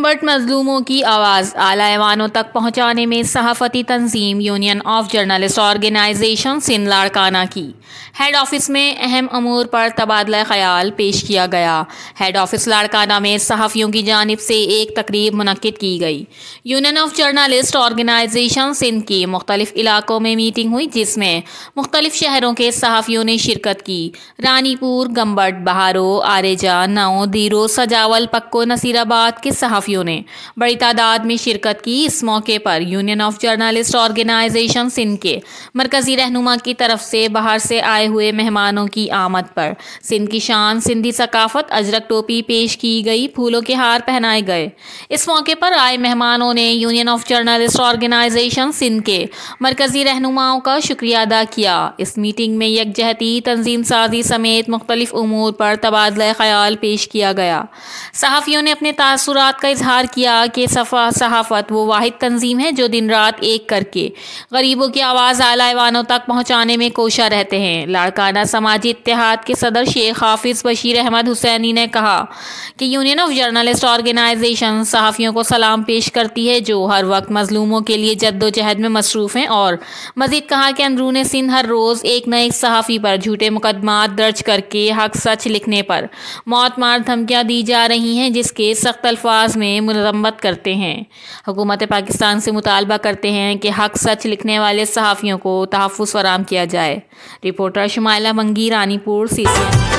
गम्बट मजलूमों की आवाज़ आला ऐवानों तक पहुँचाने में सहाफ़ती तंजीम union of journalist organisation Sindh Larkana की हेड ऑफिस में अहम अमूर पर तबादला ख्याल पेश किया गया। हेड ऑफिस लाड़काना में सहाफ़ियों की जानिब से एक तकरीब मुनक्किद की गई। Union of journalist organisation Sindh के मुख्तलिफ इलाकों में मीटिंग हुई, जिसमें मुख्तलिफ शहरों के सहाफ़ियों ने शिरकत की। रानीपुर, गम्बट, बहारो, आरेजा, नौ, दीरो, सजावल, पक्को, नसीराबाद के सहाफ़ियों ने बड़ी तादाद में शिरकत की। इस मौके पर union of journalist organisation Sindh के मरकजी रहनुमा की तरफ से बाहर से आए हुए मेहमानों की आमद पर सिंध की शान, सिंधी सकाफत, अजरक टोपी पेश की गई, फूलों के हार पहनाए गए। इस मौके पर आए मेहमानों ने union of journalist organisation Sindh के मरकजी रहनुमाओं का शुक्रिया अदा किया। इस मीटिंग में यकजहती, तंजीम साजी समेत मुख्तलिफ उमूर पर तबादला ख्याल पेश किया गया। सहाफ़ियों ने अपने तासुरात का इजहार किया कि सहाफ़त वो वाहिद तंजीम है जो दिन रात एक करके गरीबों की आवाज़ आला ऐवानों तक पहुँचाने में कोशा रहते हैं। लाड़काना समाजी इत्तेहाद के सदर शेख हाफिज बशीर अहमद हुसैनी ने कहा कि यूनियन ऑफ जर्नलिस्ट ऑर्गेनाइजेशन सहाफ़ियों को सलाम पेश करती है जो हर वक्त मजलूमों के लिए जद्दोजहद में मसरूफ़ हैं, और मज़ीद कहा कि अंदरूने सिंध हर रोज़ एक न एक सहाफ़ी पर झूठे मुकदमात दर्ज करके हक सच लिखने पर मौत मार धमकियाँ दी जा रही हैं, जिसके सख्त अल्फाज में मुज़म्मत करते हैं। हुकूमत पाकिस्तान से मुतालबा करते हैं कि हक सच लिखने वाले सहाफ़ियों को तहफ़्फ़ुज़ फराहम किया जाए। रिपोर्टर शुमाइला मंगी, रानीपुर, CCN।